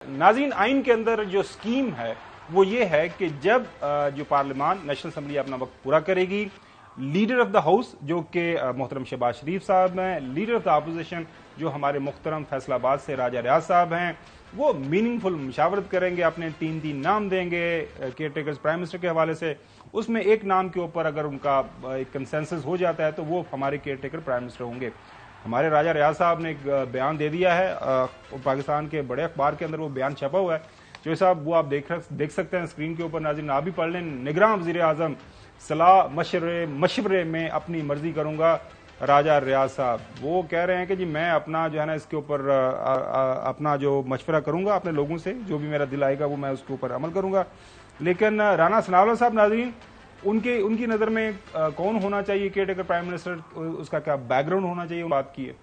नाज़रीन, आइन के अंदर जो स्कीम है वो ये है कि जब जो पार्लियामान नेशनल असम्बली अपना वक्त पूरा करेगी, लीडर ऑफ द हाउस जो कि मोहतरम शहबाज शरीफ साहब हैं, लीडर ऑफ द अपोजिशन जो हमारे मुख्तरम फैसलाबाद से राजा रियाज साहब हैं, वो मीनिंगफुल मुशावरत करेंगे, अपने तीन नाम देंगे केयर टेकर्स प्राइम मिनिस्टर के हवाले से। उसमें एक नाम के ऊपर अगर उनका एक कंसेंसस हो जाता है तो वो हमारे केयर टेकर प्राइम मिनिस्टर होंगे। हमारे राजा रियाज साहब ने एक बयान दे दिया है, पाकिस्तान के बड़े अखबार के अंदर वो बयान छपा हुआ है। जो साहब वो आप देख सकते हैं स्क्रीन के ऊपर, नाज़रीन आप भी पढ़ लें। निगरान वज़ीर आज़म सलाह मशवरे में अपनी मर्जी करूंगा, राजा रियाज साहब वो कह रहे हैं कि जी मैं अपना जो है ना इसके ऊपर अपना जो मशवरा करूंगा अपने लोगों से, जो भी मेरा दिल आएगा वो मैं उसके ऊपर अमल करूंगा। लेकिन राना सनाउल्लाह साहब, नाज़रीन उनकी नज़र में कौन होना चाहिए केयर टेकर प्राइम मिनिस्टर, उसका क्या बैकग्राउंड होना चाहिए, बात की है।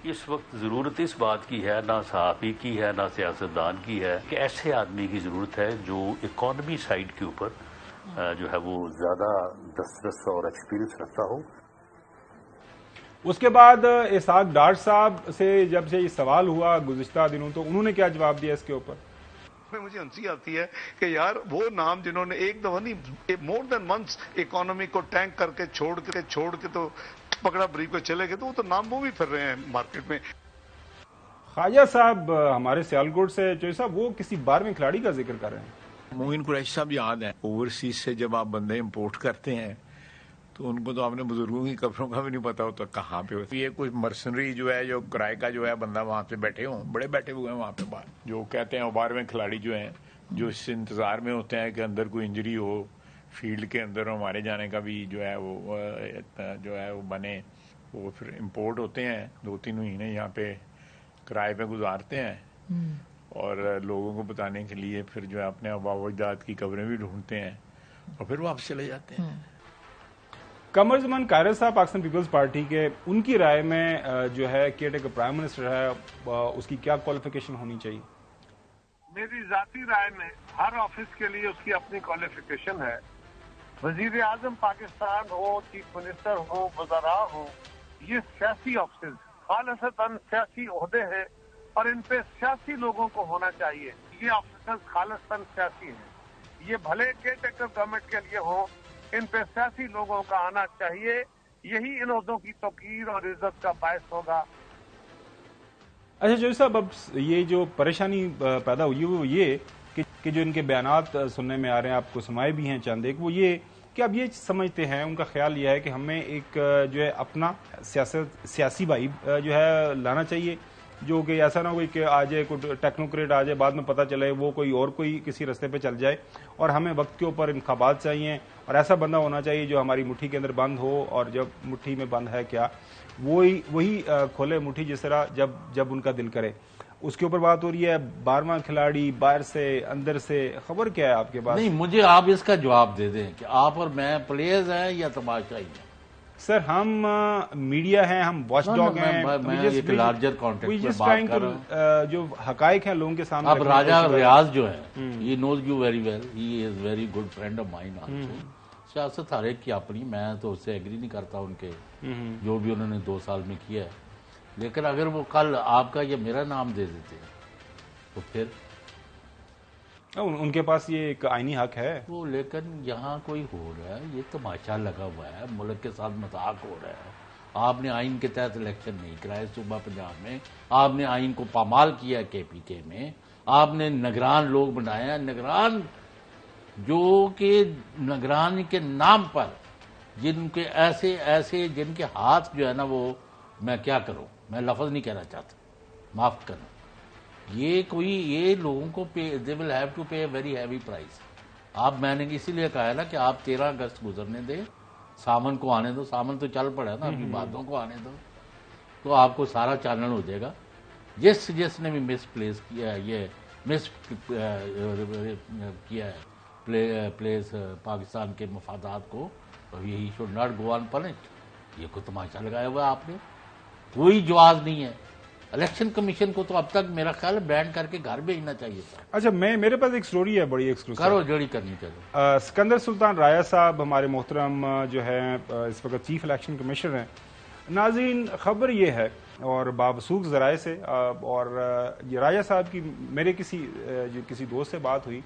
इस वक्त ज़रूरत इस बात की है, ना सहाफ़ी की है ना सियासतदान की है, कि ऐसे आदमी की ज़रूरत है जो इकॉनमी साइड के ऊपर जो है वो ज़्यादा दस्तरस और एक्सपीरियंस रखता हो। उसके बाद इसाक डार साहब से जब से ये सवाल हुआ गुज़िश्ता दिनों, तो उन्होंने क्या जवाब दिया इसके ऊपर? मुझे हंसी आती है कि यार वो नाम जिन्होंने एक दफा नहीं मोर देन मंथ्स इकोनॉमी को टैंक करके छोड़ के तो पकड़ा ब्रीफ को चले गए, तो वो तो नाम वो भी फिर रहे हैं मार्केट में। ख्वाजा साहब हमारे सियालकोट से, जो साहब वो किसी 12वें खिलाड़ी का जिक्र कर रहे हैं। मोइन कुरैशी साहब याद है, ओवरसीज से जब आप बंदे इंपोर्ट करते हैं तो उनको तो आपने बुजुर्गों की कब्रों का भी नहीं पता होता कहाँ पे होती है। कुछ मर्सनरी जो है, जो किराए का जो है बंदा वहां पे बैठे हों, बड़े बैठे हुए हैं वहां पे बाहर, जो कहते हैं 12वें खिलाड़ी जो हैं, जो इस इंतजार में होते हैं कि अंदर कोई इंजरी हो, फील्ड के अंदर हमारे जाने का भी जो है वो बने, वो फिर इम्पोर्ट होते हैं, 2-3 महीने यहाँ पे किराए पे गुजारते हैं और लोगों को बताने के लिए फिर जो है अपने आबा व अजदाद की कब्रें भी ढूंढते हैं और फिर वापस चले जाते हैं। कमर ज़मान कायरत साहब पाकिस्तान पीपल्स पार्टी के, उनकी राय में जो है केयर टेकर प्राइम मिनिस्टर है उसकी क्या क्वालिफिकेशन होनी चाहिए? मेरी जाती राय में हर ऑफिस के लिए उसकी अपनी क्वालिफिकेशन है। वजीर आजम पाकिस्तान हो, चीफ मिनिस्टर हो, वज़रा हो, ये सियासी ऑफिस खालिसतन सियासी ओहदे हैं और इन पे सियासी लोगों को होना चाहिए। ये ऑफिसर्स खालिसतन सियासी हैं, ये भले केयर टेकर गवर्नमेंट के लिए हो, इन पे सियासी लोगों का आना चाहिए। यही इन ओहदों की तौकीर और इज्जत का बायस होगा। अच्छा जो साहब, अब ये जो परेशानी पैदा हुई है वो ये कि जो इनके बयानात सुनने में आ रहे हैं, आपको सुनाए भी हैं चंद एक, वो ये कि अब ये समझते हैं, उनका ख्याल ये है कि हमें एक जो है अपना सियासी भाई जो है लाना चाहिए, जो कि ऐसा ना हो कि आ जाए कोई टेक्नोक्रेट आ जाए, बाद में पता चले वो कोई किसी रास्ते पे चल जाए, और हमें वक्त के ऊपर इंतखाबात चाहिए और ऐसा बंदा होना चाहिए जो हमारी मुट्ठी के अंदर बंद हो, और जब मुट्ठी में बंद है क्या वही खोले मुट्ठी जिस तरह जब उनका दिल करे। उसके ऊपर बात हो रही है 12वां खिलाड़ी, बाहर से अंदर से, खबर क्या है आपके पास? नहीं, मुझे आप इसका जवाब दे दें कि आप और मैं प्लेयर्स हैं या तमाशाई हैं। सर हम मीडिया हैं, हम वॉच डॉग हैं, मैं एक लार्जर कॉन्टेक्स्ट में बात कर रहा हूं। जो हकाइक हैं लोगों के सामने। अब राजा रियाज जो है, he knows you very well, he is very good friend of mine also. सियासत हर एक की अपनी, मैं तो उससे एग्री नहीं करता उनके जो भी उन्होंने 2 साल में किया है, लेकिन अगर वो कल आपका या मेरा नाम दे देते तो फिर उनके पास ये एक आईनी हक है वो। लेकिन यहाँ कोई हो रहा है, ये तमाशा लगा हुआ है, मुल्क के साथ मजाक हो रहा है। आपने आइन के तहत इलेक्शन नहीं कराए सूबा पंजाब में, आपने आइन को पामाल किया KPK में, आपने निगरान लोग बनाए हैं, निगरान जो कि निगरानी के नाम पर जिनके ऐसे जिनके हाथ जो है ना, वो मैं क्या करूं, मैं लफ्ज नहीं कहना चाहता, माफ करना, ये लोगों को दे विल हैव टू पे वेरी हैवी प्राइस। आप, मैंने इसीलिए कहा है ना कि आप 13 अगस्त गुजरने दें, सामन को आने दो, सामन तो चल पड़ा ना, अभी बातों को आने दो, तो आपको सारा चानन हो जाएगा। जिसने भी मिसप्लेस किया है, ये मिस किया है प्लेस पाकिस्तान के मफादात को, ही शुड नॉट गो अनपनिश्ड। ये को तमाशा लगाया हुआ आपने, कोई जवाब नहीं है। इलेक्शन कमीशन को तो अब तक मेरा ख्याल बैन करके घर भेजना चाहिए था। अच्छा, मेरे पास एक स्टोरी है बड़ी एक्सक्लूसिव। करो, जड़ी करनी चाहिए। सिकंदर सुल्तान राया साहब हमारे मोहतरम जो है इस वक्त चीफ इलेक्शन कमिश्नर हैं। नाज़रीन, खबर ये है اور باوثوق ذرائع سے، اور یہ راجہ صاحب کی میرے کسی دوست سے بات ہوئی،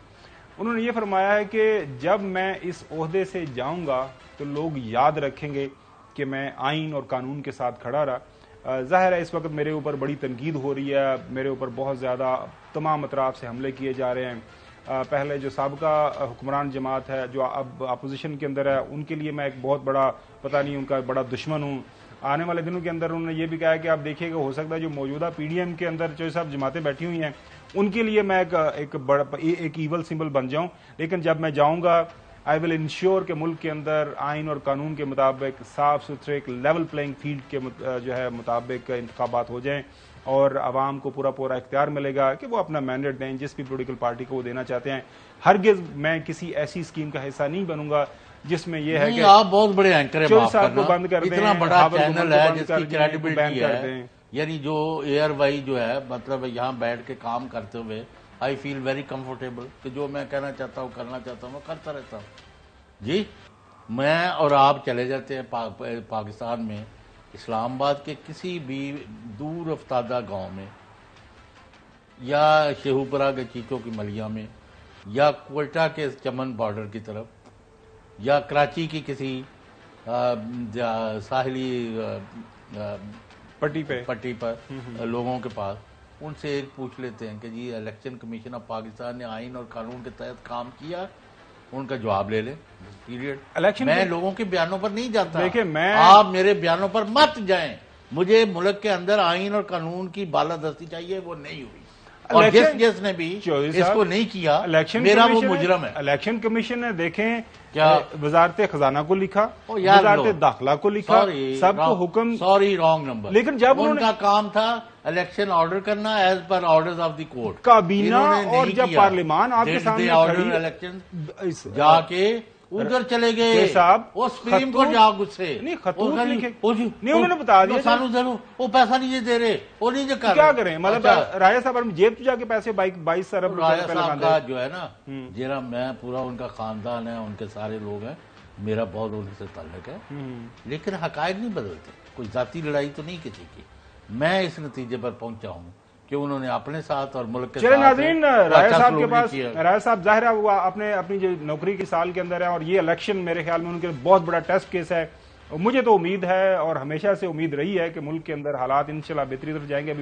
انہوں نے یہ فرمایا ہے کہ جب میں اس عہدے سے جاؤں گا تو لوگ یاد رکھیں گے کہ میں آئین اور قانون کے ساتھ کھڑا رہا۔ ظاہر ہے اس وقت میرے اوپر بڑی تنقید ہو رہی ہے، میرے اوپر بہت زیادہ تمام اطراف سے حملے کیے جا رہے ہیں۔ پہلے جو سابقہ حکمران جماعت ہے جو اب اپوزیشن کے اندر ہے، ان کے لیے میں ایک بہت بڑا پتہ نہیں ان کا بڑا دشمن ہوں۔ آنے والے دنوں کے اندر انہوں نے یہ بھی کہا ہے کہ آپ دیکھیے گا ہو سکتا ہے جو موجودہ پی ڈی ایم کے اندر جو صاحب جماعتیں بیٹھی ہوئی ہیں ان کے لیے میں ایک ایول سمبل بن جاؤں، لیکن جب میں جاؤں گا آئی ول انشور کہ ملک کے اندر آئین اور قانون کے مطابق صاف ستھرے ایک لیول پلینگ فیلڈ کے جو ہے مطابق انتخابات ہو جائیں، اور عوام کو پورا اختیار ملے گا کہ وہ اپنا مینڈیٹ دیں جس بھی پولیٹیکل پارٹی کو وہ دینا چاہتے ہیں۔ ہرگز میں کسی ایسی اسکیم کا حصہ نہیں بنوں گا جس میں یہ ہے کہ آپ بہت بڑے اینکر ہیں، چودھری صاحب کو بند کر دیں، اتنا بڑا خاور چینل گمن ہے کو جس بند کی کر دیں، کریڈیبلٹی بین کر ہے، دیں۔ یعنی جو ایئر وائی جو ہے مطلب یہاں بیٹھ کے کام کرتے ہوئے آئی فیل ویری کمفرٹیبل کہ جو میں کہنا چاہتا ہوں کرنا چاہتا ہوں میں کرتا رہتا ہوں۔ جی میں اور آپ چلے جاتے ہیں پاکستان میں اسلام آباد کے کسی بھی دور افتادہ گاؤں میں یا شیہوپورہ کے چیچوں کی ملیاں میں یا کوئٹہ کے چمن بارڈر کی طرف یا کراچی کی کسی ساحلی پٹی پر لوگوں کے پاس ان سے ایک پوچھ لیتے ہیں کہ جی الیکشن کمیشن آف پاکستان نے آئین اور قانون کے تحت کام کیا، ان کا جواب لے لیں پیریڈ۔ میں لوگوں کے بیانوں پر نہیں جاتا، آپ میرے بیانوں پر مت جائیں، مجھے ملک کے اندر آئین اور قانون کی بالادستی چاہیے، وہ نہیں ہوئی، اور جس نے بھی اس کو نہیں کیا میرا وہ مجرم ہے۔ الیکشن کمیشن نے دیکھیں کیا وزارت خزانہ کو لکھا، وزارت داخلہ کو لکھا، سب کو حکم، سوری رانگ نمبر، لیکن جب ان کا کام تھا الیکشن آرڈر کرنا as per orders of the court, کابینہ اور جب پارلیمان آپ کے سامنے کھڑی الیکشن جا کے ادھر چلے گئے صاحب وہ سپریم کورٹ جا گسے نہیں خطوط لکھے نہیں، انہوں نے بتا دیا وہ پیسہ نہیں دے رہے، وہ نہیں کر کیا کریں، مطلب راجہ صاحب جیب تو جا کے پیسے 22 ارب کا جو ہے نا جیرا میں پورا ان کا خاندان ہے، ان کے سارے لوگ ہیں، میرا بہت ان سے تعلق ہے، لیکن حقائق نہیں بدلتے، کوئی ذاتی لڑائی تو نہیں کسی کی۔ میں اس نتیجے پر پہنچا ہوں کہ انہوں نے اپنے ساتھ اور ملک کے ساتھ ناظرین راجہ صاحب کے پاس، راجہ صاحب ظاہر ہے وہ اپنی جو نوکری کی سال کے اندر ہے، اور یہ الیکشن میرے خیال میں ان کے بہت بڑا ٹیسٹ کیس ہے۔ مجھے تو امید ہے اور ہمیشہ سے امید رہی ہے کہ ملک کے اندر حالات انشاءاللہ بہتری طرف جائیں گے۔